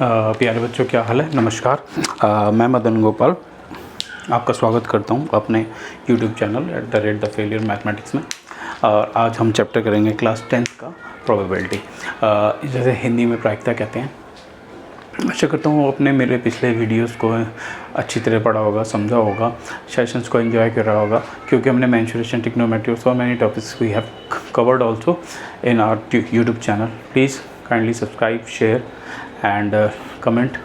प्यारे बच्चों, क्या हाल है? नमस्कार। मैं मदन गोपाल आपका स्वागत करता हूं अपने YouTube channel @the failure mathematics में। और आज हम चैप्टर करेंगे क्लास 10th का प्रोबेबिलिटी, जैसे हिंदी में प्रायिकता कहते हैं। आशा करता हूँ आपने मेरे पिछले वीडियोस को अच्छी तरह पढ़ा होगा, समझा होगा, सेशंस को एंजॉय कर रहा होगा, क्योंकि हमने mensuration, trigonometry, so many topics we have covered also in our YouTube channel. Please kindly subscribe, share and comment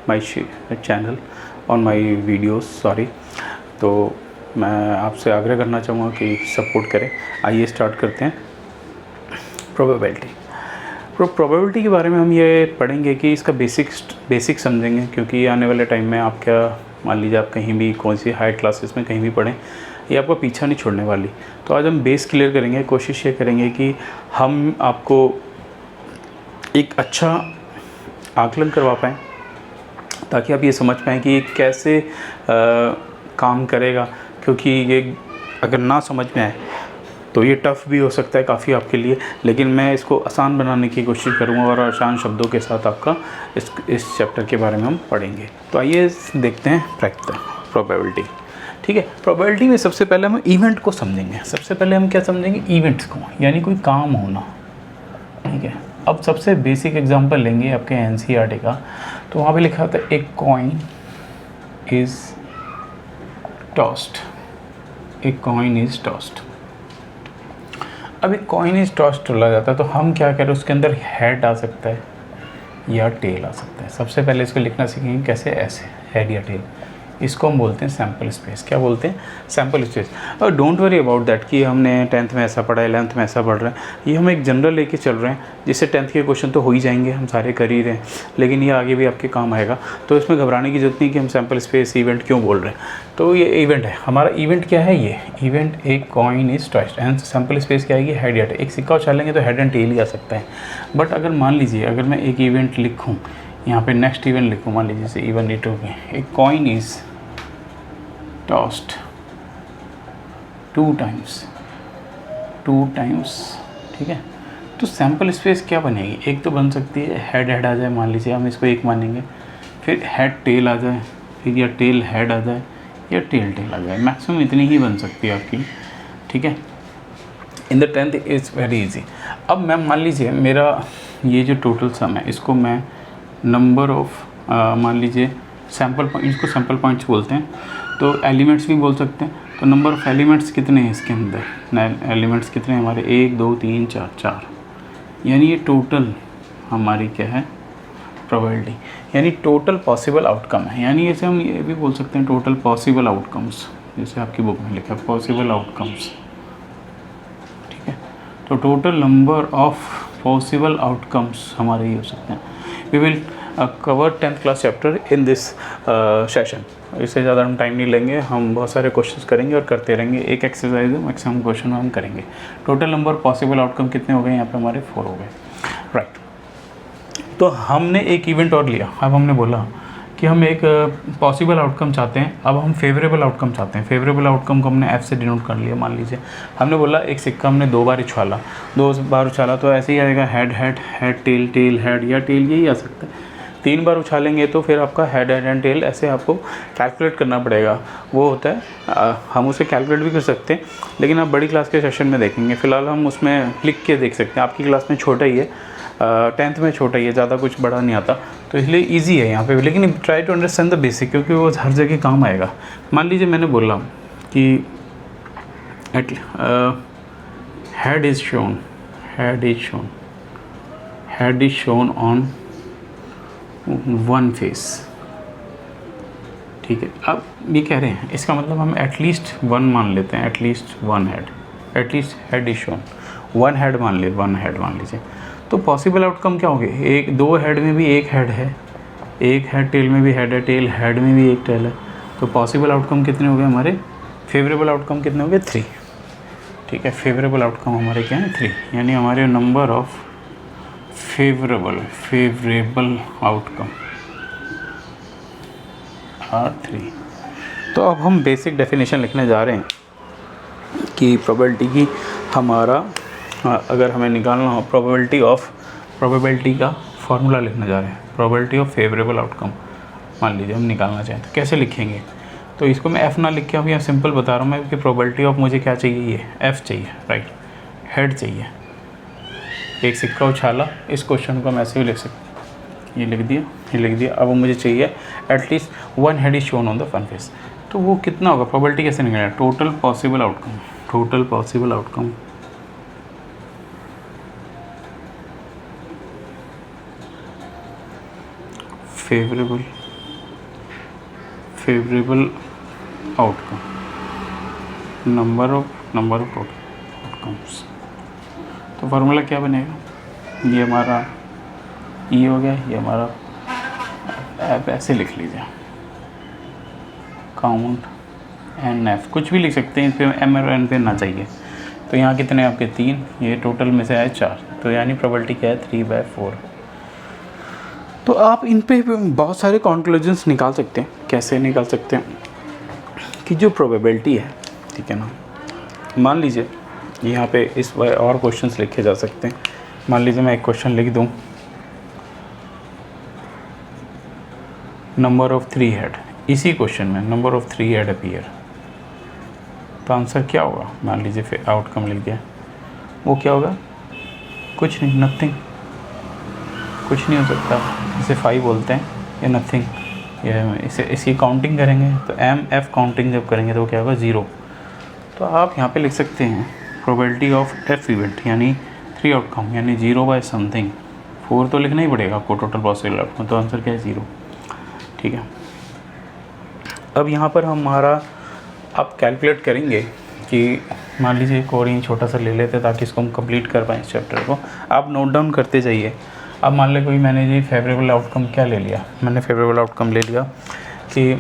my channel on my videos। तो मैं आपसे आग्रह करना चाहूँगा कि सपोर्ट करें। आइए स्टार्ट करते हैं प्रोबेबिलिटी। प्रोबेबिलिटी के बारे में हम ये पढ़ेंगे कि इसका बेसिक समझेंगे, क्योंकि आने वाले टाइम में आप क्या मान लीजिए आप कहीं भी कौन सी हाई क्लासेस में कहीं भी पढ़ें, ये आपका पीछा नहीं छोड़ने वाली। तो आज हम बेस क्लियर करेंगे। कोशिश ये करेंगे कि हम आपको एक अच्छा आकलन करवा पाएँ, ताकि आप ये समझ पाएँ कि ये कैसे काम करेगा। क्योंकि ये अगर ना समझ में आए तो ये टफ़ भी हो सकता है काफ़ी आपके लिए, लेकिन मैं इसको आसान बनाने की कोशिश करूँगा और आसान शब्दों के साथ आपका इस चैप्टर के बारे में हम पढ़ेंगे। तो आइए देखते हैं प्रायिकता, प्रोबेबिलिटी। ठीक है, प्रोबेबिलिटी में सबसे पहले हम इवेंट को समझेंगे। सबसे पहले हम क्या समझेंगे? इवेंट्स को, यानी कोई काम होना। ठीक है, अब सबसे बेसिक एग्जांपल लेंगे आपके एनसीईआरटी का। तो वहाँ पे लिखा होता है एक कॉइन इज़ टॉस्ड, एक कॉइन इज़ टॉस्ड। अब एक कॉइन इज़ टॉस्ड बोला जाता है तो हम क्या करें, उसके अंदर हेड आ सकता है या टेल आ सकता है। सबसे पहले इसको लिखना सीखेंगे कैसे, ऐसे हेड या टेल। इसको हम बोलते हैं सैम्पल स्पेस। क्या बोलते हैं? Sample space. और डोंट वरी अबाउट दैट कि हमने 10th में ऐसा पढ़ा है, 11th में ऐसा पढ़ रहे हैं। ये हम एक जनरल लेके चल रहे हैं, जिससे 10th के क्वेश्चन तो हो ही जाएंगे, हम सारे कर ही रहे हैं, लेकिन ये आगे भी आपके काम आएगा। तो इसमें घबराने की जरूरत नहीं कि हम सैम्पल स्पेस इवेंट क्यों बोल रहे हैं। तो ये इवेंट है हमारा। इवेंट क्या है? ये इवेंट एक coin is tossed and sample space क्या आएगी? हेड या टेल। एक सिक्का उछालेंगे तो हेड एंड टेल ही आ सकता है। बट अगर मान लीजिए अगर मैं एक इवेंट लिखूँ, यहाँ पे नेक्स्ट इवेंट लिखूँ, मान लीजिए जैसे इवेंट इट हो गया, एक coin is tossed two times. ठीक है, तो सैम्पल स्पेस क्या बनेगी? एक तो बन सकती है हेड हेड आ जाए, मान लीजिए हम इसको एक मानेंगे, फिर हेड टेल आ जाए, फिर या टेल हेड आ जाए या टेल टेल आ जाए। मैक्सिमम इतनी ही बन सकती है आपकी। ठीक है, in the 10th is very easy. अब मैं मान लीजिए मेरा ये जो टोटल सम है, इसको मैं नंबर ऑफ मान लीजिए सैम्पल पॉइंट, इसको सैम्पल पॉइंट्स बोलते हैं, तो एलिमेंट्स भी बोल सकते हैं। तो नंबर ऑफ़ एलिमेंट्स कितने हैं इसके अंदर? एलिमेंट्स कितने हैं हमारे? 1 2 3 4 4। यानी ये टोटल हमारी क्या है? प्रोबेबिलिटी, यानी टोटल पॉसिबल आउटकम है। यानी इसे हम ये भी बोल सकते हैं टोटल पॉसिबल आउटकम्स, जैसे आपकी बुक में लिखा है पॉसिबल आउटकम्स। ठीक है, तो total number of possible outcomes हमारे ये हो सकते हैं। We will cover 10th class chapter in this session. इससे ज़्यादा हम टाइम नहीं लेंगे, हम बहुत सारे क्वेश्चंस करेंगे और करते रहेंगे। एक एक्सरसाइज है, मैक्सिमम क्वेश्चन हम करेंगे। टोटल नंबर पॉसिबल आउटकम कितने हो गए? यहाँ पे हमारे 4 हो गए। राइट, तो हमने एक इवेंट और लिया। अब हमने बोला कि हम एक पॉसिबल आउटकम चाहते हैं, अब हम फेवरेबल आउटकम चाहते हैं। फेवरेबल आउटकम को हमने F से डिनोट कर लिया। मान लीजिए हमने बोला एक सिक्का हमने 2 बार उछाला, 2 बार उछाला तो ऐसे ही आएगा head head head tail tail head या टेल, यही आ सकता है। 3 बार उछालेंगे तो फिर आपका हेड हेड एंड टेल, ऐसे आपको कैलकुलेट करना पड़ेगा। वो होता है हम उसे कैलकुलेट भी कर सकते हैं, लेकिन आप बड़ी क्लास के सेशन में देखेंगे। फ़िलहाल हम उसमें लिख के देख सकते हैं। आपकी क्लास में छोटा ही है, 10th में छोटा ही है, ज़्यादा कुछ बड़ा नहीं आता, तो इसलिए ईजी है यहाँ पे। लेकिन try to understand the basic, क्योंकि वो हर जगह काम आएगा। मान लीजिए मैंने बोला कि head is shown on 1 face. ठीक है, अब ये कह रहे हैं, इसका मतलब हम एटलीस्ट 1 मान लेते हैं, at least 1 head, at least head is shown 1 head मान लीजिए। तो पॉसिबल आउटकम क्या होंगे? 2 हेड में भी 1 हेड है, 1 हेड टेल में भी हेड है, टेल हेड में भी 1 टेल है। तो पॉसिबल आउटकम कितने हो गए हमारे? फेवरेबल आउटकम कितने हो गए? 3। ठीक है, फेवरेबल आउटकम हमारे क्या है? 3। यानी हमारे number of favourable outcome are 3। तो अब हम बेसिक डेफिनेशन लिखने जा रहे हैं कि प्रोबेबिलिटी की हमारा अगर हमें निकालना हो प्रोबेबिलिटी ऑफ प्रोबेबिलिटी का फॉर्मूला लिखने जा रहे हैं, प्रोबेबिलिटी ऑफ फेवरेबल आउटकम मान लीजिए हम निकालना चाहें तो कैसे लिखेंगे। तो इसको मैं एफ़ ना लिख के अब यहाँ सिंपल बता रहा हूँ मैं कि प्रोबेबिलिटी ऑफ मुझे क्या चाहिए, ये एफ़ चाहिए, राइट, हेड चाहिए। एक सिक्का उछाला, इस क्वेश्चन को हम ऐसे भी लिख सकते हैं, ये लिख दिया, ये लिख दिया। अब मुझे चाहिए at least one head is shown on the fun face, तो वो कितना होगा, प्रोबेबिलिटी कैसे निकलेगा, total possible outcome, total possible outcome favourable outcome, number of total outcomes. तो फार्मूला क्या बनेगा, ये हमारा ई हो गया, ये हमारा एफ, ऐसे लिख लीजिए, काउंट एन एफ, कुछ भी लिख सकते हैं, इस पर एम और एन पे ना चाहिए। तो यहाँ कितने आपके 3, ये टोटल में से आए 4, तो यानी प्रोबेबिलिटी क्या है 3/4। तो आप इन पे बहुत सारे कंक्लूजन्स निकाल सकते हैं। कैसे निकाल सकते हैं कि जो प्रोबेबिलिटी है, ठीक है ना, मान लीजिए यहाँ पे इस और क्वेश्चंस लिखे जा सकते हैं। मान लीजिए मैं एक क्वेश्चन लिख दूँ, नंबर ऑफ 3 हेड, इसी क्वेश्चन में नंबर ऑफ 3 हेड अपीयर, तो आंसर क्या होगा, मान लीजिए फिर आउटकम लिख दिया, वो क्या होगा, कुछ नहीं, नथिंग, कुछ नहीं हो सकता, इसे 5 बोलते हैं, या नथिंग, ये इसे इसकी काउंटिंग करेंगे तो एम एफ काउंटिंग जब करेंगे तो वो क्या होगा 0। तो आप यहाँ पे लिख सकते हैं प्रोबेबिलिटी ऑफ एफ इवेंट यानी 3 आउटकम यानी 0/समथिंग, 4 तो लिखना ही पड़ेगा आपको टोटल पॉसिबल आउटकम, तो आंसर क्या है 0, ठीक है। अब यहाँ पर हमारा आप कैलकुलेट करेंगे कि मान लीजिए एक और ही छोटा सा ले लेते ताकि इसको हम कंप्लीट कर पाएँ इस चैप्टर को, आप नोट डाउन करते जाइए। अब मान लें कोई मैंने जी फेवरेबल आउटकम क्या ले लिया, मैंने फेवरेबल आउटकम ले लिया कि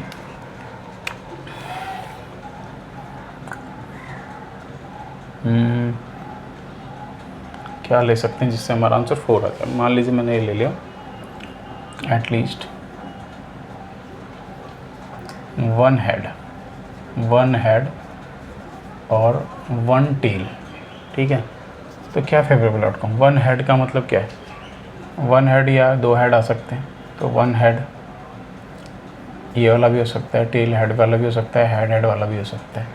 क्या ले सकते हैं जिससे हमारा आंसर 4 आ जाए। मान लीजिए मैंने ये ले लिया एटलीस्ट 1 हेड और 1 टेल, ठीक है। तो क्या फेवरेबल आउटकम, 1 हेड का मतलब क्या है, 1 हेड या 2 हेड आ सकते हैं, तो 1 हेड ये वाला भी हो सकता है, टेल हेड वाला भी हो सकता है, हेड वाला भी हो सकता है,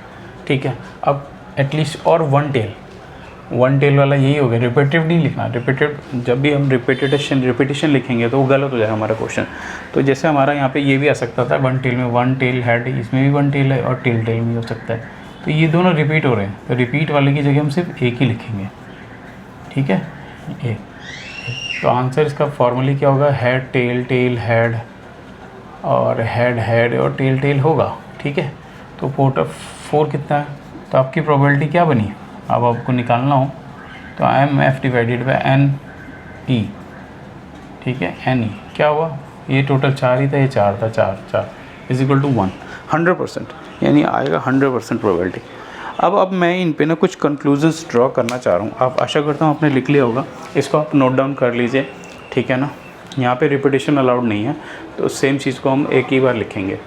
ठीक है। अब एटलीस्ट और 1 टेल वाला यही हो गया, रिपीटेड नहीं लिखना, रिपीटेड जब भी हम रिपीटेशन लिखेंगे तो वो गलत हो जाएगा हमारा क्वेश्चन। तो जैसे हमारा यहाँ पे ये भी आ सकता था 1 टेल में 1 टेल हेड, इसमें भी 1 टेल है और टेल में हो सकता है, तो ये दोनों रिपीट हो रहे हैं, तो रिपीट वाले की जगह हम सिर्फ एक ही लिखेंगे, ठीक है। ये तो आंसर इसका फॉर्मली क्या होगा, हेड टेल हेड और हेड और टेल होगा, ठीक है। तो 4 कितना है, तो आपकी प्रोबेबिलिटी क्या बनी, अब आपको निकालना हो तो M F divided by N E, ठीक है, एन ई क्या हुआ, ये टोटल 4 ही था, ये 4 था, 4 इज इक्वल टू 1, 100%, यानी आएगा 100% प्रोबेबिलिटी। अब मैं इन पे ना कुछ कंक्लूजन्स ड्रॉ करना चाह रहा हूँ, आप आशा करता हूँ आपने लिख लिया होगा, इसको आप नोट डाउन कर लीजिए, ठीक है ना। यहाँ पे रिपीटेशन अलाउड नहीं है, तो सेम चीज़ को हम एक ही बार लिखेंगे।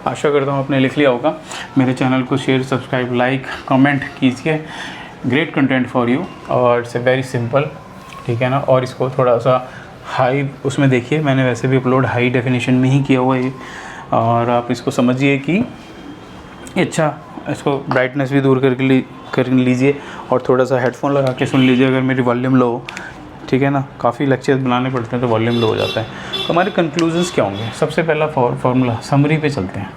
आशा करता हूँ आपने लिख लिया होगा। मेरे चैनल को शेयर, सब्सक्राइब, लाइक, कमेंट कीजिए। ग्रेट कंटेंट फॉर यू और इट्स ए वेरी सिंपल, ठीक है ना। और इसको थोड़ा सा हाई उसमें देखिए, मैंने वैसे भी अपलोड हाई डेफिनेशन में ही किया हुआ है, और आप इसको समझिए कि अच्छा, इसको ब्राइटनेस भी दूर कर लीजिए और थोड़ा सा हेडफोन लगा के सुन लीजिए अगर मेरी वॉल्यूम लो हो, ठीक है ना। काफ़ी लेक्चर्स बनाने पड़ते हैं तो वॉल्यूम लो हो जाता है। तो हमारे कंक्लूजन्स क्या होंगे, सबसे पहला फार्मूला, समरी पे चलते हैं,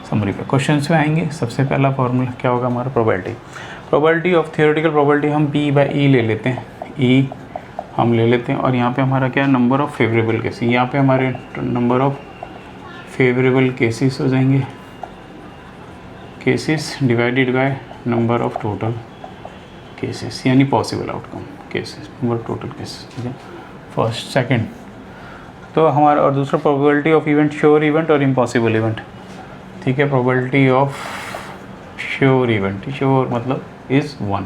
समरी पे क्वेश्चंस में आएंगे। सबसे पहला फार्मूला क्या होगा हमारा, प्रोबेबिलिटी ऑफ थियोरेटिकल प्रोबेबिलिटी हम P/E ले लेते हैं, E हम ले लेते हैं, और यहाँ पे हमारा क्या है, नंबर ऑफ़ फेवरेबल केसेस, यहाँ पे हमारे नंबर ऑफ़ फेवरेबल केसेस हो जाएंगे, cases divided by number of total cases यानी possible outcome cases, number of total cases, ठीक है, फर्स्ट सेकंड। तो हमारा और दूसरा probability of event, sure event और इम्पॉसिबल इवेंट, ठीक है। Probability of sure event, sure मतलब is 1।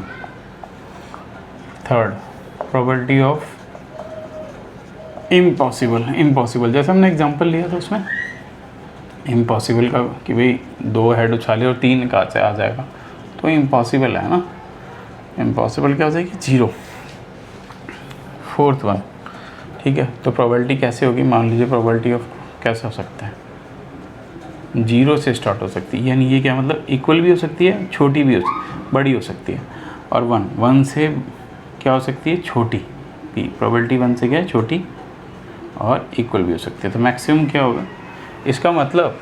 Third probability of impossible, जैसे हमने एग्जांपल लिया था उसमें इम्पॉसिबल का कि भाई 2 हेड उछाले और 3 का आ जाएगा, तो इम्पॉसिबल है ना, इम्पॉसिबल क्या हो जाएगी 0, फोर्थ वन, ठीक है। तो प्रोबेबिलिटी कैसे होगी, मान लीजिए प्रोबेबिलिटी ऑफ कैसे हो सकता है, 0 से स्टार्ट हो सकती है, यानी ये क्या मतलब इक्वल भी हो सकती है, छोटी भी बड़ी हो सकती है, और 1 से क्या हो सकती है, छोटी पी, प्रोबेबिलिटी 1 से क्या है, छोटी और इक्वल भी हो सकती है। तो मैक्सिमम क्या होगा, इसका मतलब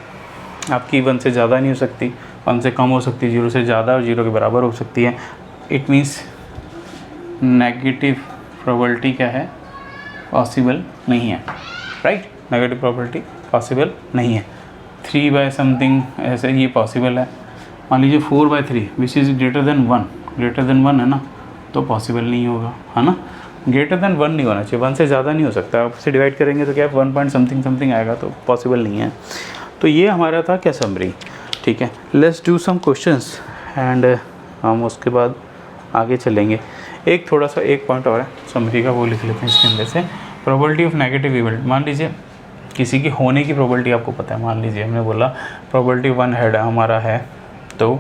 आपकी 1 से ज़्यादा नहीं हो सकती, 1 से कम हो सकती है, 0 से ज़्यादा और 0 के बराबर हो सकती है। इट मीन्स नेगेटिव प्रोबेबिलिटी क्या है, पॉसिबल नहीं है, राइट। नेगेटिव प्रोबेबिलिटी पॉसिबल नहीं है। 3 बाय समथिंग ऐसे ये पॉसिबल है, मान लीजिए 4/3 विच इज़ ग्रेटर देन 1 है ना, तो पॉसिबल नहीं होगा, है ना। ग्रेटर देन 1 नहीं होना चाहिए, 1 से ज़्यादा नहीं हो सकता, आप उसे डिवाइड करेंगे तो क्या 1 पॉइंट समथिंग आएगा, तो पॉसिबल नहीं है। तो ये हमारा था क्या, समरी, ठीक है। Let's do some questions and हम उसके बाद आगे चलेंगे। एक थोड़ा सा एक पॉइंट और है समरी का, वो लिख लेते हैं इसके अंदर से। प्रोबेबिलिटी ऑफ नेगेटिव इवेंट, मान लीजिए किसी की होने की प्रोबेबिलिटी आपको पता है, मान लीजिए हमने बोला प्रोबेबिलिटी 1 हेड हमारा है, तो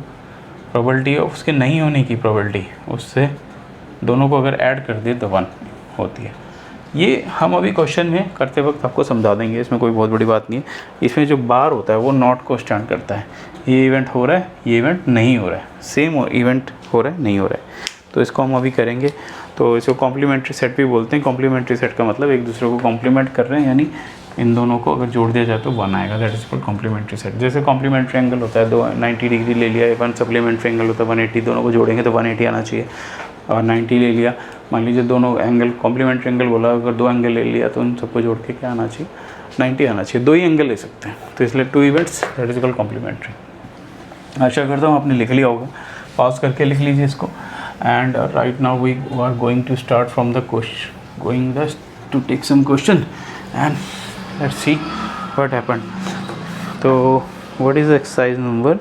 प्रोबेबिलिटी ऑफ उसके नहीं होने की प्रोबेबिलिटी, उससे दोनों को अगर ऐड कर दिए तो 1 होती है। ये हम अभी क्वेश्चन में करते वक्त आपको समझा देंगे, इसमें कोई बहुत बड़ी बात नहीं है। इसमें जो बार होता है वो नॉट को स्टैंड करता है, ये इवेंट हो रहा है, ये इवेंट नहीं हो रहा है, सेम इवेंट हो रहा है, नहीं हो रहा है, तो इसको हम अभी करेंगे। तो इसको कॉम्प्लीमेंट्री सेट भी बोलते हैं। कॉम्प्लीमेंट्री सेट का मतलब एक दूसरे को कॉम्प्लीमेंट कर रहे हैं, यानी इन दोनों को अगर जोड़ दिया जाए तो 1 आएगा, that is called complementary set. जैसे कॉम्प्लीमेंट्री एंगल होता है, 90 डिग्री ले लिया, 1 सप्लीमेंट्री एंगल होता है 180, दोनों को जोड़ेंगे तो 180 आना चाहिए, और 90 ले लिया, मान लीजिए दोनों एंगल कॉम्प्लीमेंट्री एंगल बोला, अगर 2 एंगल ले लिया तो उन सबको जोड़ के क्या आना चाहिए, 90 आना चाहिए। 2 ही एंगल ले सकते हैं, तो इसलिए 2 events, that is called complementary. आशा करता हूँ आपने लिख लिया होगा, पॉज करके लिख लीजिए इसको। And right now we are going to start from the question, going to take some question and let's see what happened. तो what is exercise number,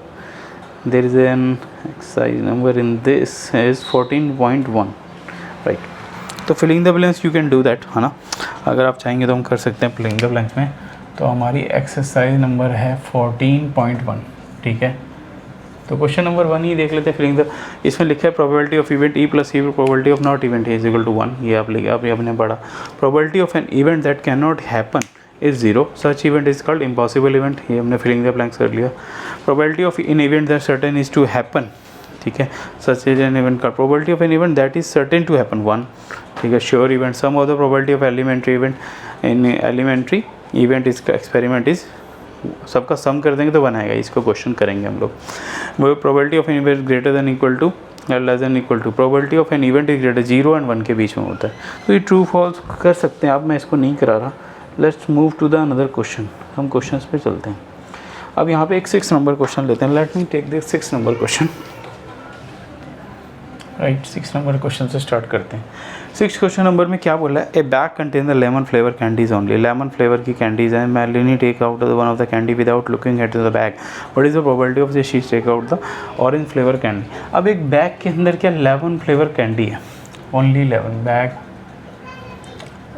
there is an exercise number in this is 14.1, right। तो filling the blanks you can do that, है ना, अगर आप चाहेंगे तो हम कर सकते हैं फिलिंग द ब्लैंक्स में। तो हमारी एक्सरसाइज नंबर है 14.1, ठीक है। तो क्वेश्चन नंबर 1 ही देख लेते हैं, फिलिंग द। इसमें लिखा है probability of event E plus E probability of not event is equal to 1, ये आप लिखा, आप आपने पढ़ा। Probability of an event that can not happen is 0, such event is called impossible event, ये हमने फिलिंग द ब्लैंक्स कर लिया। Probability of in event that certain is to happen, ठीक है, सच इज एन इवेंट का। Probability of an event that is certain to happen 1, ठीक है। Sure event, sum of the probability of elementary event in elementary event इसका experiment is, सबका sum कर देंगे तो 1 आएगा, इसको क्वेश्चन करेंगे हम लोग। वो probability of an event greater than equal to less than equal to, probability of an event is greater 0 and 1 के बीच में होता है, तो ये ट्रू फॉल्स कर सकते हैं आप, मैं इसको नहीं करा रहा। Let's move to the another question, हम क्वेश्चंस पे चलते हैं। अब यहाँ पे एक 6 नंबर क्वेश्चन लेते हैं, let me take the 6 number question, right. 6 number question से स्टार्ट करते हैं। 6 क्वेश्चन नंबर में क्या बोला है, a bag contain the lemon flavour candies only, lemon flavour की कैंडीज हैं, Malini take out one of the candy without looking at the bag, what is the probability of this she take out the orange flavour candy. अब एक bag के अंदर क्या 11 flavour candy है, only 11 bag,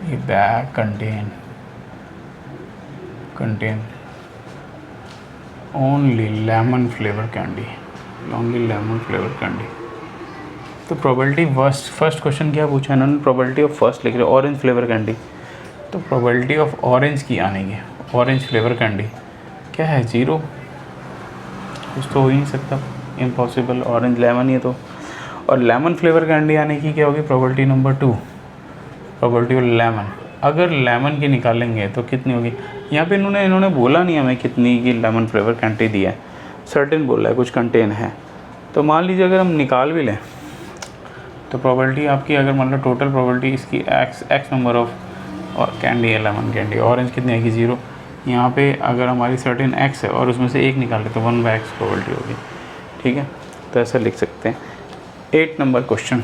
ये bag contain only lemon flavor candy, only lemon flavor candy। तो probability first question क्या पूछा इन्होंने, प्रोबेबिलिटी ऑफ फर्स्ट लिख रहे ऑरेंज फ्लेवर कैंडी, तो प्रोबेबिलिटी ऑफ ऑरेंज की आने की, ऑरेंज फ्लेवर कैंडी क्या है 0, कुछ तो हो ही नहीं सकता, इम्पॉसिबल, ऑरेंज लेमन ये तो। और लेमन फ्लेवर कैंडी आने की क्या होगी, probability number 2, probability of lemon, अगर लेमन की निकालेंगे तो कितनी होगी, यहाँ पे इन्होंने बोला नहीं हमें कितनी की लेमन फ्लेवर कैंडी दिया है, सर्टेन बोला है कुछ कंटेन है। तो मान लीजिए अगर हम निकाल भी लें तो प्रोबेबिलिटी आपकी, अगर मान लो टोटल प्रोबेबिलिटी इसकी एक्स नंबर ऑफ और कैंडी है, लेमन कैंडी, ऑरेंज कितनी आएगी 0, यहाँ पे अगर हमारी सर्टेन एक्स है और उसमें से 1 निकाले तो 1/x प्रोबेबिलिटी होगी, ठीक है। तो ऐसा लिख सकते हैं। 8 नंबर क्वेश्चन,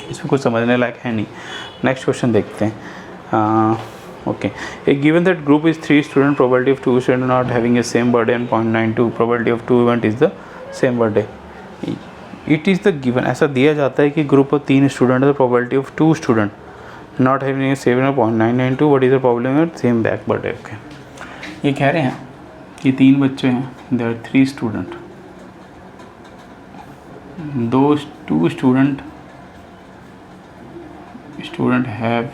इसमें कुछ समझने लायक है नहीं। नेक्स्ट क्वेश्चन देखते हैं। Okay, A given that group is 3 student, probability of 2 student not having a same birthday and 0.92, probability of 2 event is the same birthday. It is the given, ऐसा दिया जाता है कि ग्रुप ऑफ 3 स्टूडेंट है, probability of 2 student not having a same 0.992, what is the problem with same back birthday. Okay, ये कह रहे हैं कि 3 बच्चे हैं, there are 3 student, 2 student student have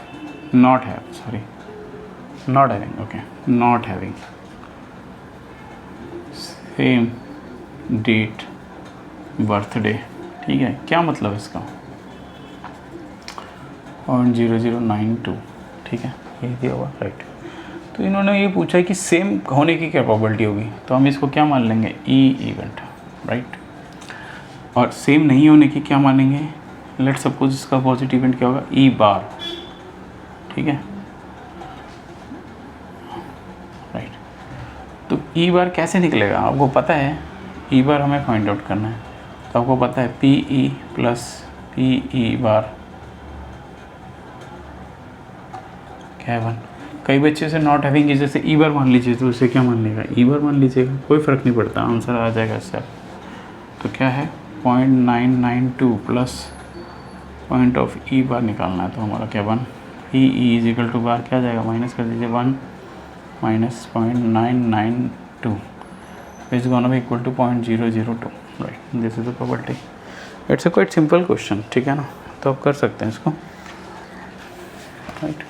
not have sorry not having okay not having same date birthday. ठीक है, क्या मतलब है इसका 0.0092। ठीक है, ये दिया हुआ राइट। तो इन्होंने ये पूछा है कि सेम होने की क्या प्रोबेबिलिटी होगी, तो हम इसको क्या मान लेंगे ई इवेंट राइट। और सेम नहीं होने की क्या मानेंगे, लेट सपोज इसका पॉजिटिव इवेंट क्या होगा ई बार। ठीक है राइट। तो ई बार कैसे निकलेगा आपको पता है, ई बार हमें फाइंड आउट करना है। तो आपको पता है P E plus P E bar क्या है 1। कई बच्चे से नॉट हैविंग की जैसे ई बार मान लीजिए तो उसे क्या मान लेगा ई बार मान लीजिएगा, कोई फ़र्क नहीं पड़ता, आंसर आ जाएगा इससे। तो क्या है 0.992 plus point of E bar निकालना है, तो हमारा क्या 1 P E is equal to bar क्या जाएगा माइनस कर दीजिए 1 minus 0.992 is gonna be equal to 0.002 right. This is the probability. It's a quite simple question, ठीक है ना, तो आप कर सकते हैं इसको राइट।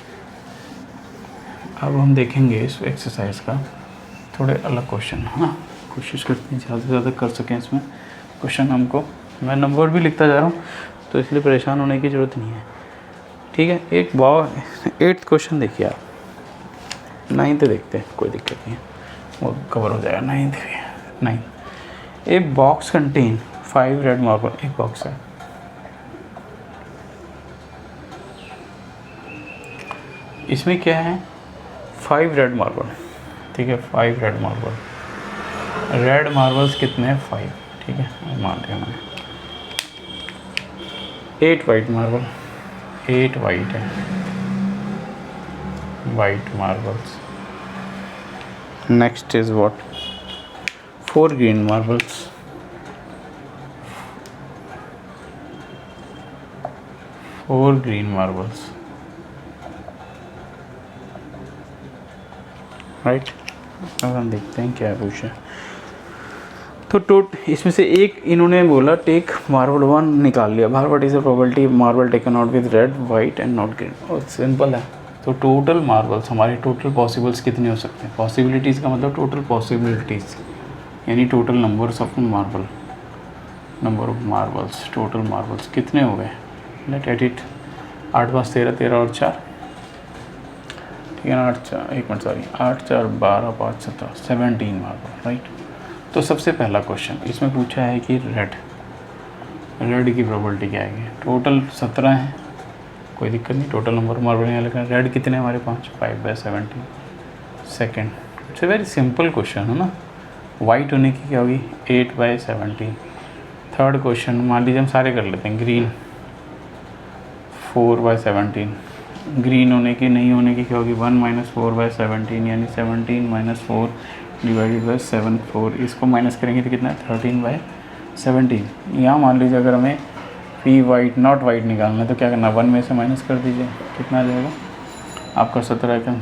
अब हम देखेंगे इस एक्सरसाइज का थोड़े अलग क्वेश्चन, हाँ कोशिश करते हैं ज़्यादा से ज़्यादा कर सकें इसमें क्वेश्चन हमको। मैं नंबर भी लिखता जा रहा हूँ तो इसलिए परेशान होने की ज़रूरत नहीं है। ठीक है, एक 8th क्वेश्चन देखिए आप, 9th देखते हैं, कोई दिक्कत नहीं है, वो कवर हो जाएगा। 9th a box contain 5 red marble, एक बॉक्स है, इसमें क्या है 5 रेड मार्बल। ठीक है, 5 रेड मार्बल, रेड मार्बल्स कितने हैं 5। ठीक है, मान लिया मैंने। 8 वाइट मार्बल, 8 वाइट है, white marbles. Next is what 4 green marbles, 4 green marbles right. अब हम देखते हैं क्या पूछा। तो इसमें से एक इन्होंने बोला टेक मार्बल 1 निकाल लिया, बाहर what is the probability marble taken out with red white and not green. और सिंपल है, तो टोटल मार्बल्स हमारे टोटल पॉसिबल्स कितने हो सकते हैं, पॉसिबिलिटीज़ का मतलब टोटल पॉसिबिलिटीज़ यानी total numbers of marble, number of marbles, total marbles कितने हो गए, लेट एडिट 8 5 13 13 और 4। ठीक है ना, 8 4 1 मिनट सॉरी 8 4 12 5 17 17 मार्बल राइट। तो सबसे पहला क्वेश्चन इसमें पूछा है कि रेड की प्रोबेबिलिटी क्या है, टोटल 17 है, कोई दिक्कत नहीं, टोटल नंबर मार्बल यहाँ लिखा है। रेड कितने हमारे 5/17। Second it's a very simple question है ना। वाइट होने की क्या होगी 8/17। थर्ड क्वेश्चन मान लीजिए हम सारे कर लेते हैं, ग्रीन 4/17, ग्रीन होने की नहीं होने की क्या होगी 1 - 4/17 यानी 17 - 4 डिवाइडेड बाई 7 4, इसको माइनस करेंगे तो कितना है 13/17। यहाँ मान लीजिए अगर हमें पी वाइट नॉट वाइट निकालना है तो क्या करना 1 में से माइनस कर दीजिए, कितना आ जाएगा आपका 17 का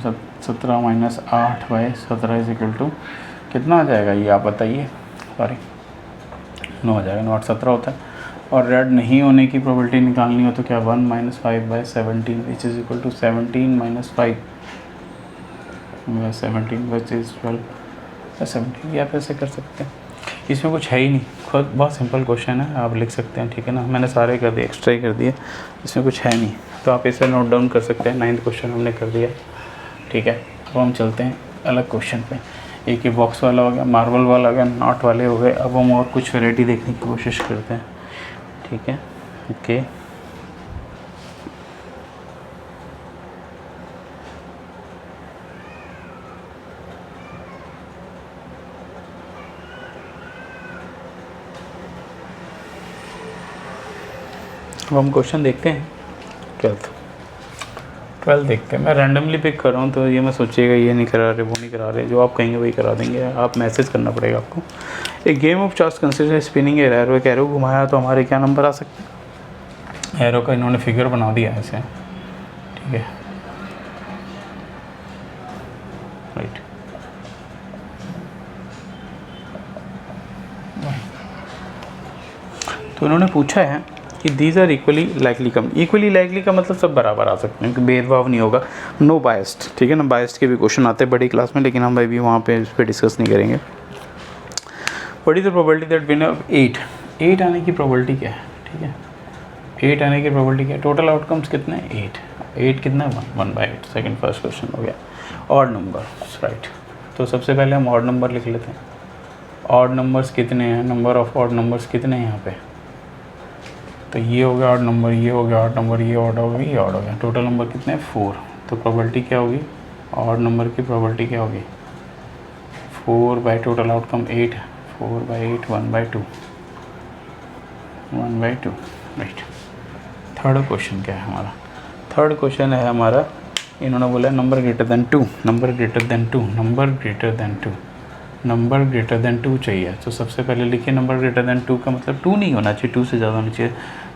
17 - 8/17 इज इक्वल टू कितना आ जाएगा ये आप बताइए, सॉरी 9 आ जाएगा, 9 8 17 होता है। और रेड नहीं होने की प्रोबेबिलिटी निकालनी हो तो क्या 1 - 5/17 which is equal to 17 - 5/17 which is 12/17। आप ऐसे कर सकते हैं, इसमें कुछ है ही नहीं, खुद बहुत सिंपल क्वेश्चन है, आप लिख सकते हैं। ठीक है ना, मैंने सारे कर दिए, एक्स्ट्रा ही कर दिए, इसमें कुछ है नहीं, तो आप इसे नोट डाउन कर सकते हैं। 9th क्वेश्चन हमने कर दिया। ठीक है, अब हम चलते हैं अलग क्वेश्चन पे। एक ये बॉक्स वाला हो गया, मार्बल वाला हो गया, नॉट वाले हो गए। अब हम और कुछ वैरायटी देखने की कोशिश करते हैं। ठीक है, ओके अब हम क्वेश्चन देखते हैं 12 देखते हैं। मैं रैंडमली पिक कर रहा हूँ तो ये मैं सोचिएगा ये नहीं करा रहे वो नहीं करा रहे, जो आप कहेंगे वही करा देंगे, आप मैसेज करना पड़ेगा आपको। एक game of chance consider spinning arrow, एक एरो घुमाया तो हमारे क्या नंबर आ सकते हैं। एरो का इन्होंने फिगर बना दिया है ऐसे, ठीक है राइट। तो इन्होंने पूछा है कि these are equally likely come. Equally likely का मतलब सब बराबर आ सकते हैं, भेदभाव नहीं होगा, नो बायस्ड, ठीक है ना। बायस्ड के भी क्वेश्चन आते हैं बड़ी क्लास में, लेकिन हम अभी वहाँ पे इस पर डिस्कस नहीं करेंगे। What is the probability that winner of 8 आने की प्रोबेबिलिटी क्या है, ठीक है। 8 आने की प्रोबेबिलिटी क्या है, टोटल आउटकम्स कितने हैं 8 कितना है 1/8। सेकंड फर्स्ट क्वेश्चन हो गया। Odd number, right. तो सबसे पहले हम ऑड नंबर लिख लेते हैं। ऑड नंबर्स कितने हैं, नंबर ऑफ ऑड नंबर्स कितने हैं यहाँ पे, तो ये हो गया ऑड नंबर, ये हो गया ऑड नंबर, ये ऑड हो गया, ये ऑड हो गया। टोटल नंबर कितने हैं 4। तो प्रोबेबिलिटी क्या होगी, ऑड नंबर की प्रोबेबिलिटी क्या होगी 4 total outcome 8, 4/8 1/2 1/2, right. Third question क्या है हमारा, थर्ड क्वेश्चन है हमारा, इन्होंने बोला number greater than 2, number greater than 2, number greater than 2, number greater than 2 चाहिए। तो सबसे पहले लिखिए नंबर ग्रेटर देन 2 का मतलब 2 नहीं होना चाहिए, 2 से ज़्यादा होना चाहिए।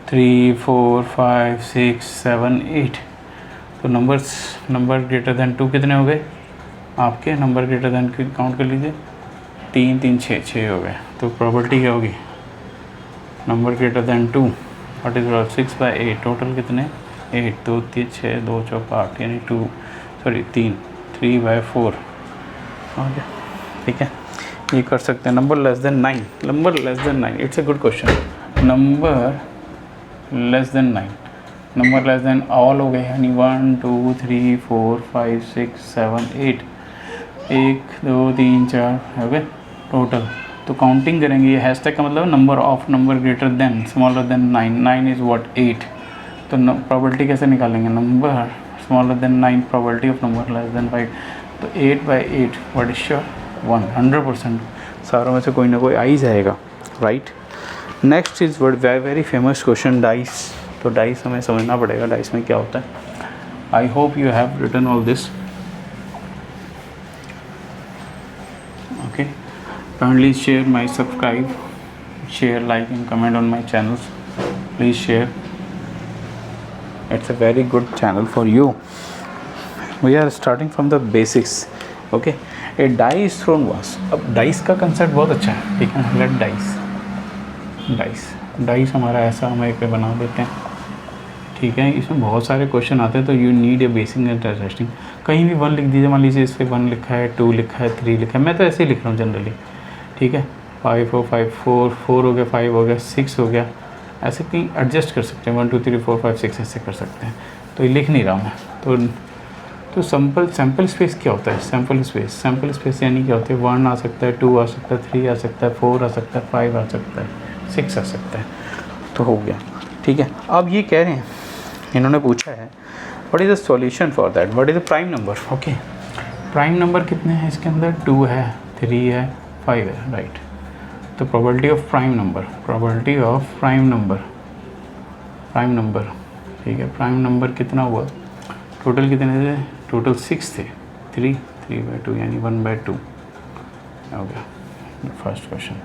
3 4 5 6 7 8। तो नंबर ग्रेटर देन 2 कितने हो गए आपके, नंबर ग्रेटर देन की काउंट कर लीजिए, 3 3 6 हो गए। तो प्रोबेबिलिटी क्या होगी, number greater than 2 what is 6/8, total कितने 8, 2 3 6 2 4 8 यानी 3/4 हो गया, ठीक है। ये कर सकते हैं। Number less than 9, number less than 9, it's a good question. Number less than 9, number less than all हो गए, यानी 1 2 3 4 5 6 7 8, 1 2 3 4 हो गए टोटल। तो काउंटिंग करेंगे, ये हैशटैग का मतलब number of number greater than smaller than 9, 9 is what 8। तो प्रोबेबिलिटी कैसे निकालेंगे, number smaller than 9 probability of number less than 5। तो 8/8 व्हाट इज श्योर 100%, सारों में से कोई ना कोई आ ही जाएगा, right. Next is word very famous question, dice. तो डाइस हमें समझना पड़ेगा, डाइस में क्या होता है। I hope you have written all this, okay. Kindly share my subscribe, share like and comment on my channels, please share, it's a very good channel for you. We are starting from the basics, okay. A dice thrown once, अब dice का concept बहुत अच्छा है, ठीक है। Late dice हमारा ऐसा हम एक पे बना देते हैं, ठीक है। इसमें बहुत सारे क्वेश्चन आते हैं, तो you need a basic understanding. कहीं भी 1 लिख दीजिए, मान लीजिए इस पर 1 लिखा है, 2 लिखा है, 3 लिखा है, मैं तो ऐसे ही लिख रहा हूँ जनरली, ठीक है। 5 4 5 4 4 हो गया, 5 हो गया, 6 हो गया, ऐसे कहीं एडजस्ट कर सकते हैं, 1 2 3 4 5 6 ऐसे कर सकते हैं। तो ये लिख नहीं रहा मैं, तो सैम्पल स्पेस क्या होता है, सैम्पल स्पेस यानी क्या होता है, 1 आ सकता है, 2 आ सकता है, 3 आ सकता है, 4 आ सकता है, 5 आ सकता है, 6 आ सकता है। तो हो गया, ठीक है। अब ये कह रहे हैं, इन्होंने पूछा है what is the solution for that, what is the prime number, okay. Prime number कितने हैं इसके अंदर, 2 है, 3 है, 5 है, राइट। तो प्रोबेबिलिटी ऑफ प्राइम नंबर, ठीक है। प्राइम नंबर कितना हुआ, टोटल कितने थे, टोटल 6 थे, 3/2 यानी 1/2 हो गया first question.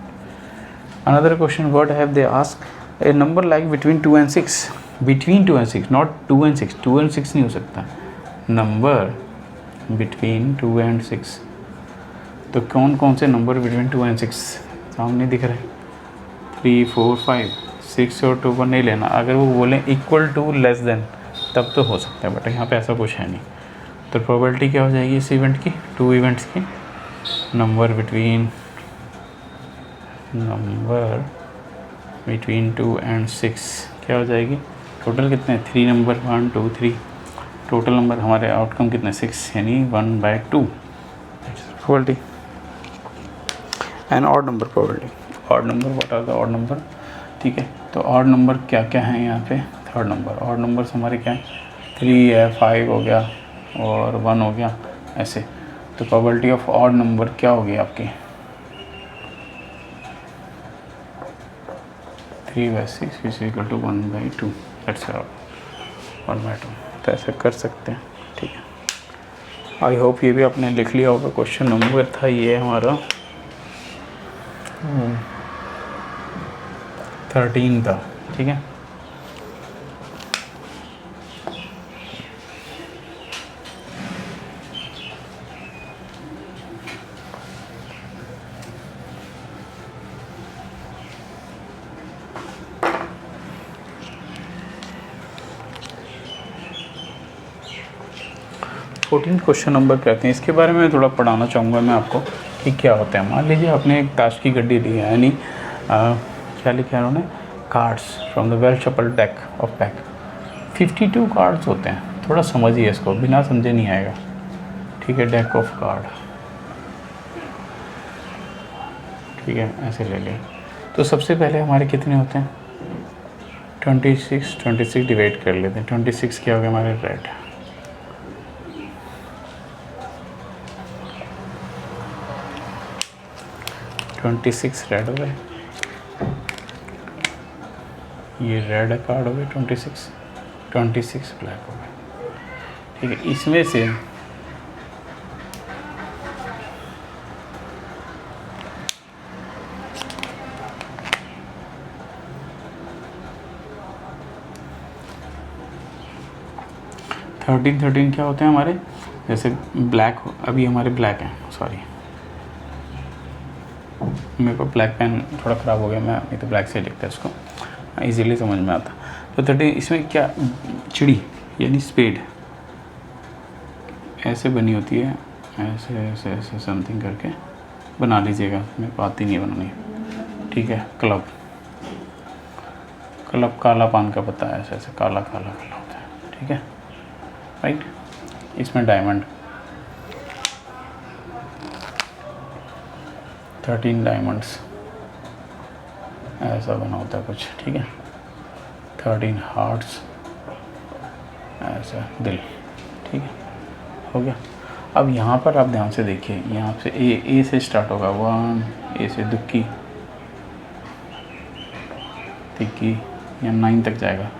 Another question, what have they ask A number like between 2 and 6, between 2 and 6, not 2 and 6, 2 and 6 नहीं हो सकता, नंबर बिटवीन 2 and 6। तो कौन कौन से नंबर बिटवीन 2 and 6 सामने दिख रहे हैं, 3 4 5 6 और 2 को नहीं लेना। अगर वो बोलें इक्वल टू लेस देन तब तो हो सकता है, बट यहाँ पे ऐसा कुछ है नहीं। तो प्रोबेबिलिटी क्या हो जाएगी इस इवेंट की, 2 इवेंट्स की, नंबर बिटवीन 2 and 6 क्या हो जाएगी, टोटल कितने 3 नंबर 1 2 3, टोटल नंबर हमारे आउटकम कितने 6 यानी 1/2 probability. And odd number probability, odd number what are the odd number, ठीक है। तो ऑड नंबर क्या क्या हैं यहाँ पे, थर्ड नंबर, ऑड नंबर्स हमारे क्या हैं, 3 है, 5 हो गया और 1 हो गया ऐसे। तो प्रोबेबिलिटी ऑफ ऑड नंबर क्या होगी आपकी, 3/6 इज इक्वल टू 1/2, दैट्स 1/2। तो ऐसे कर सकते हैं, ठीक है। आई होप ये भी आपने लिख लिया होगा। क्वेश्चन नंबर था ये हमारा 13 था, ठीक है। 14 क्वेश्चन नंबर करते हैं। इसके बारे में थोड़ा पढ़ाना चाहूँगा मैं आपको कि क्या होता है। मान लीजिए आपने एक ताश की गड्डी ली है, यानी क्या लिखा है उन्होंने, cards from the well shuffle deck of pack. 52 cards होते हैं, थोड़ा समझिए इसको, बिना समझे नहीं आएगा, ठीक है। डेक ऑफ कार्ड, ठीक है, ऐसे ले लें। तो सबसे पहले हमारे कितने होते हैं, 26 डिवाइड कर लेते हैं। 26 क्या हो गया हमारे रेड, 26 रेड हो गए, ये रेड कार्ड हो गए 26 ब्लैक हो गए, ठीक है। इसमें से थर्टीन क्या होते हैं हमारे, जैसे ब्लैक अभी हमारे ब्लैक हैं, सॉरी मेरे को ब्लैक पेन थोड़ा ख़राब हो गया, मैं नहीं तो ब्लैक से लिखता है इसको, इजीली समझ में आता। तो 13 इसमें क्या, चिड़ी यानी स्पेड ऐसे बनी होती है, ऐसे ऐसे ऐसे समथिंग करके बना लीजिएगा, मेरे को आती नहीं है बनानी, ठीक है। क्लब काला पान का पत्ता है, ऐसे ऐसे काला काला काला होता है, ठीक है, राइट। इसमें डायमंड 13 डायमंड्स ऐसा बना होता है कुछ, ठीक है। 13 हार्ट्स ऐसा दिल, ठीक है, हो गया। अब यहाँ पर आप ध्यान से देखिए, यहाँ से ए से स्टार्ट होगा, 1 ए से दुक्की तिक्की या 9 तक जाएगा,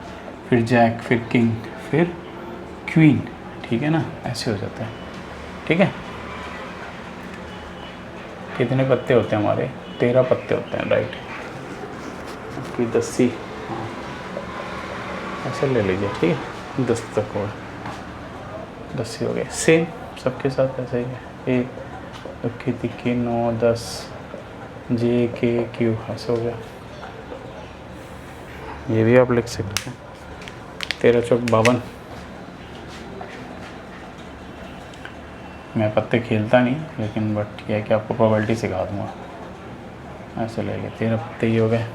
फिर जैक, फिर किंग, फिर क्वीन, ठीक है ना, ऐसे हो जाता है, ठीक है। कितने पत्ते होते हैं हमारे, 13 पत्ते होते हैं, राइट। कि 10 ऐसे ले लीजिए, ठीक है, 10 तक हो, 10 हो गए। सेम सबके साथ ऐसे ही है, 1 दुक्की तिक्की 9 10 जे के क्यू, ऐसे हो गया। ये भी आप लिख सकते हैं, 13 चौक 52। मैं पत्ते खेलता नहीं, लेकिन बट यह है कि आपको प्रोबेबिलिटी सिखा दूँगा। ऐसे ले लिए, 13 पत्ते ही हो गए।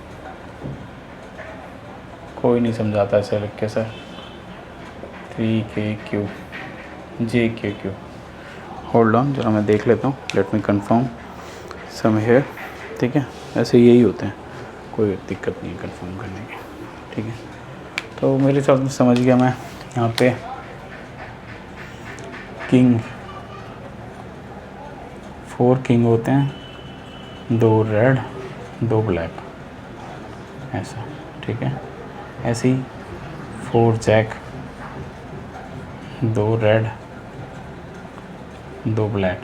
कोई नहीं समझाता ऐसे लिख के sir, 3KQ JKQ। Hold on, जरा मैं देख लेता हूँ, let me confirm some here, ठीक है। ऐसे यही होते हैं, कोई दिक्कत नहीं है कंफर्म करने की, ठीक है। तो मेरे हिसाब से समझ गया मैं। यहाँ पे किंग 4 किंग होते हैं, 2 रेड 2 ब्लैक, ऐसा, ठीक है। ऐसे ही 4 jack 2 red 2 black,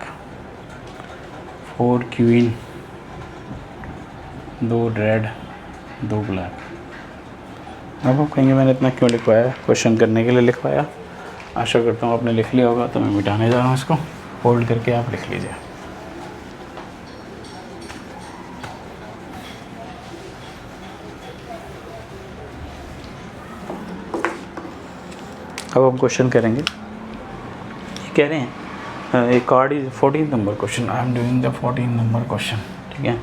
4 queen 2 red 2 black. अब आप कहेंगे मैंने इतना क्यों लिखवाया, क्वेश्चन करने के लिए लिखवाया। आशा करता हूँ आपने लिख लिया होगा, तो मैं मिटाने जा रहा हूँ इसको, होल्ड करके आप लिख लीजिए। अब हम क्वेश्चन करेंगे। ये कह रहे हैं एक card is 14 number question, I am doing the 14 number question, ठीक है,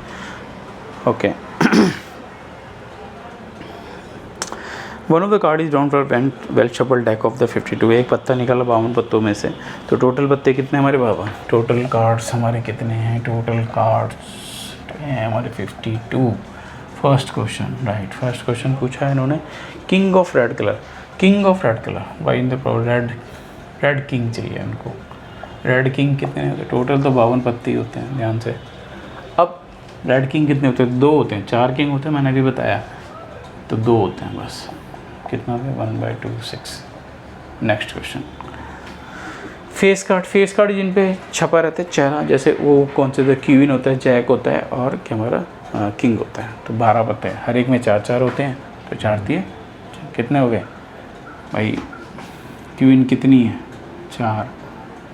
okay. One of the card is drawn from well shuffle deck of the 52। एक पत्ता निकाला 52 पत्तों में से, तो टोटल पत्ते कितने हमारे बाबा, टोटल कार्ड्स हमारे कितने हैं, टोटल कार्ड्स हैं हमारे 52। First question, right, first question पूछा है इन्होंने, king of red colour, king of red colour by in the red king चाहिए उनको। रेड किंग कितने होते हैं, टोटल तो 52 पत्ते होते हैं, ध्यान से। अब रेड किंग कितने होते हैं, 2 होते हैं, 4 किंग होते हैं मैंने अभी बताया, तो 2 होते हैं बस। कितना होगा, 1/2 6। नेक्स्ट क्वेश्चन, फेस कार्ड जिन पे छपा रहता है चेहरा, जैसे वो कौन से, क्वीन होता है, जैक होता है, और क्या हमारा किंग होता है। तो 12 पत्ते हैं, हर एक में 4 होते हैं, तो 4 दिए, कितने हो गए भाई, क्वीन कितनी है, 4,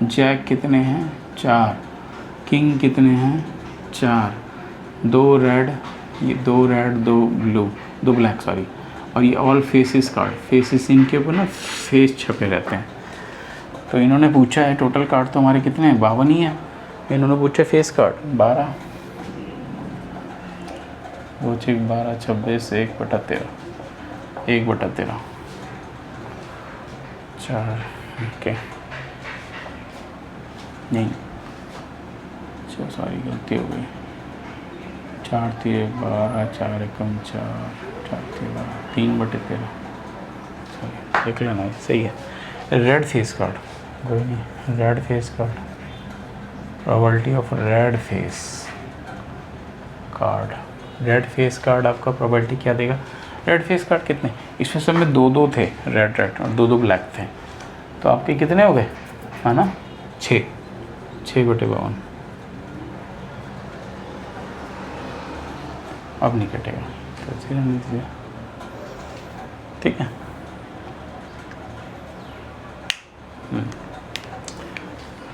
जैक कितने हैं, 4, किंग कितने हैं, 4, 2 रेड, ये 2 रेड 2 ब्लू 2 ब्लैक सॉरी, और ये ऑल फेसेस कार्ड, फेसेस इनके ऊपर ना फेस छपे रहते हैं। तो इन्होंने पूछा है टोटल कार्ड तो हमारे कितने हैं, 52 ही है। इन्होंने पूछा फेस कार्ड 12, वो चीज 12, 26, 1/13, 1/13, 4, ओके नहीं, सॉरी गलती हो गई, 4 3 12, 4 एकम 4, 4 3 12, 3/13, सॉरी देख लेना सही है। रेड फेस कार्ड, कोई नहीं, red face card, probability of red face card, red face card आपका प्रोबेबिलिटी क्या देगा। रेड फेस कार्ड कितने, इसमें सब में 2-2 थे रेड और 2-2 ब्लैक थे, तो आपके कितने हो गए, है ना, 6/52। अब नहीं कटेगा तो इसे रहने दीजिए, ठीक है।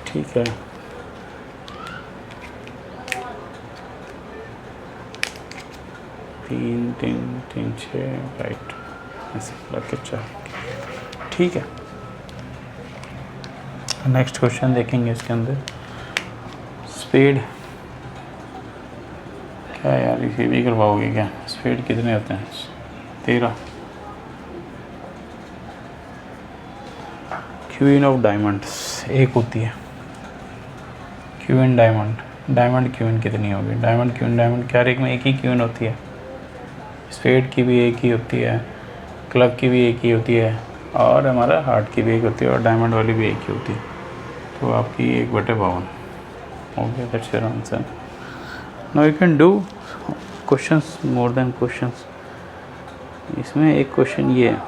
ठीक है, तीन 6 राइट, ऐसे लग के 4, ठीक है। नेक्स्ट क्वेश्चन देखेंगे इसके अंदर, स्पीड क्या यार, इसे भी करवाओगे क्या, स्पीड कितने होते हैं, 13। क्वीन ऑफ डायमंड्स एक होती है, क्वीन डायमंड, डायमंड क्वीन कितनी होगी, डायमंड क्वीन, डायमंड कैरिक में एक ही क्वीन होती है, स्पेड की भी एक ही होती है, क्लब की भी एक ही होती है, और हमारा हार्ट की भी एक होती है, और डायमंड वाली भी एक ही होती है। तो आपकी 1/52 हो गया, that's your answer. Now you can do questions, more than questions. इसमें एक क्वेश्चन ये है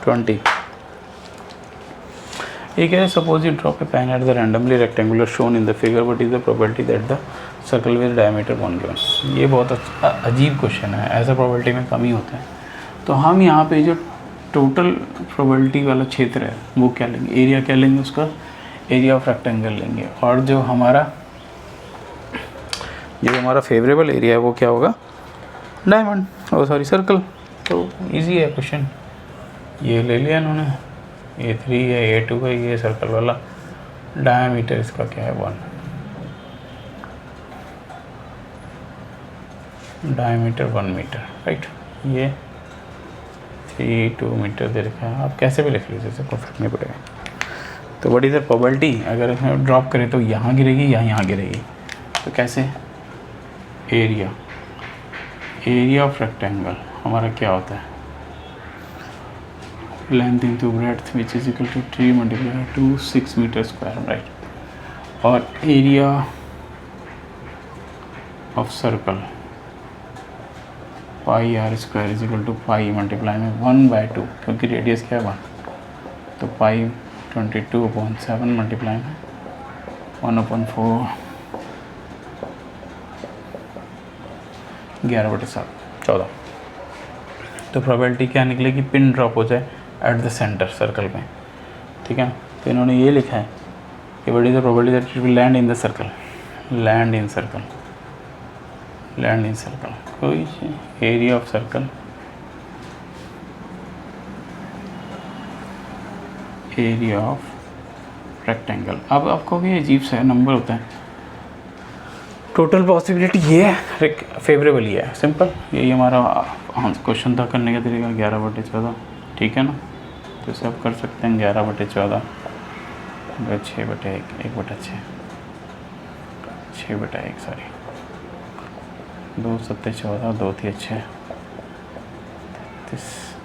20, ये कह रहे suppose you drop A pen at the randomly rectangular shown in the figure, what is the probability that the circle with diameter 1 given. ये बहुत अजीब क्वेश्चन है, ऐसा प्रोबेबिलिटी में कम ही होता है। तो हम यहाँ पे जो टोटल प्रोबेबिलिटी वाला क्षेत्र है वो क्या लेंगे, एरिया क्या लेंगे, उसका एरिया ऑफ रेक्टेंगल लेंगे, और जो हमारा फेवरेबल एरिया है वो क्या होगा, डायमंड, ओ सॉरी सर्कल। तो इजी है क्वेश्चन, ये ले लिया इन्होंने, A3 है, A2 है, ये सर्कल वाला, डायमीटर इसका क्या है 1, डायमीटर 1 मीटर, राइट। ये 2 मीटर दे रखा है, आप कैसे भी लिख लीजिए, कोई फर्क नहीं पड़ेगा। तो व्हाट इज द प्रोबेबिलिटी, अगर हम ड्रॉप करें तो यहाँ गिरेगी या यहाँ गिरेगी, तो कैसे, एरिया ऑफ रेक्टेंगल हमारा क्या होता है, length into breadth which is equal to 3 multiply to 6 metre square, right. और area of circle pi R square is equal to pi multiply में 1/2, क्योंकि रेडियस क्या है 1, तो पाई 22/7 मल्टीप्लाई में 1/4, 11/7, 14। तो प्रोबेबिलिटी क्या निकलेगी, पिन ड्रॉप हो जाए एट द सेंटर सर्कल में, ठीक है। तो इन्होंने ये लिखा है कि what is the probability that it will land in the circle, land in circle, कोई area of circle, area of rectangle. अब आपको भी अजीब सा नंबर होता है, टोटल पॉसिबिलिटी ये है, फेवरेबल ये है, सिंपल, यही हमारा क्वेश्चन था करने का तरीका, 11/14, ठीक है ना। तो इसे आप कर सकते हैं 11/14, 6/1, 1/6, 6/1, सॉरी 2 7 14, 2 3 6, 33,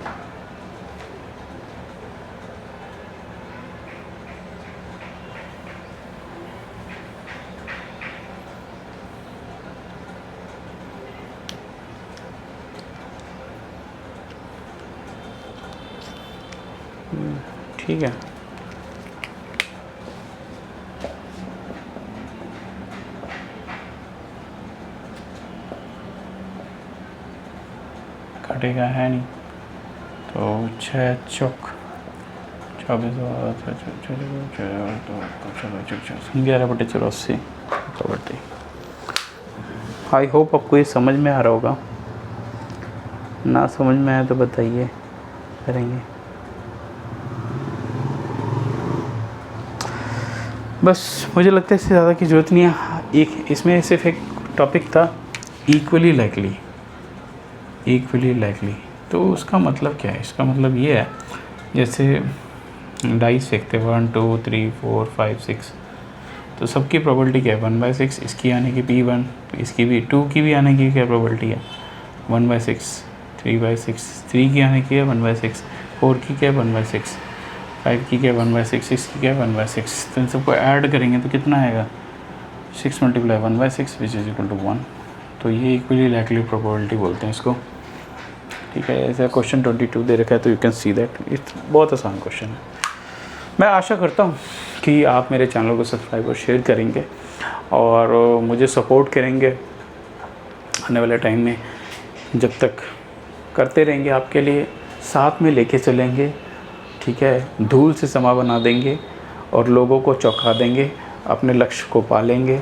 ठीक है। कटेगा है नहीं, तो 6 चौक 24, 11/84 कबड्डी। आई होप आपको ये समझ में आ रहा होगा, ना समझ में आए तो बताइए, करेंगे। बस मुझे लगता है इससे ज़्यादा की ज़रूरत नहीं है। एक इसमें सिर्फ एक टॉपिक था इक्वली लाइकली, इक्वली लाइकली। तो उसका मतलब क्या है? इसका मतलब ये है, जैसे डाइस फेंकते 1 2 3 4 5 6, तो सबकी प्रोबेबिलिटी क्या है 1/6। इसकी आने की P1, इसकी भी 2 की भी आने की क्या प्रोबेबिलिटी है 1/6, 3/6, 3 की आने की है 1/6, 4 की क्या है 1/6, 5 की क्या 1/6, 6 की क्या 1/6। तो इन सबको ऐड करेंगे तो कितना आएगा 6 × 1/6 विच इज इक्वल टू 1। तो ये इक्वली लाइकली प्रोबेबिलिटी बोलते हैं इसको, ठीक है। ऐसा क्वेश्चन 22 दे रखा है, तो you can see that it's बहुत आसान क्वेश्चन है। मैं आशा करता हूँ कि आप मेरे चैनल को सब्सक्राइब और शेयर करेंगे और मुझे सपोर्ट करेंगे आने वाले टाइम में। जब तक करते रहेंगे आपके लिए, साथ में लेके चलेंगे, ठीक है। धूल से समा बना देंगे और लोगों को चौंका देंगे, अपने लक्ष्य को पालेंगे,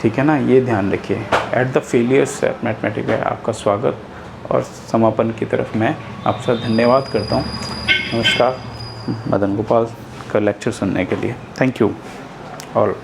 ठीक है ना। ये ध्यान रखिए। At the failures at mathematics में आपका स्वागत और समापन की तरफ मैं आपसे धन्यवाद करता हूँ। नमस्कार। मदन गोपाल का लेक्चर सुनने के लिए थैंक यू ऑल।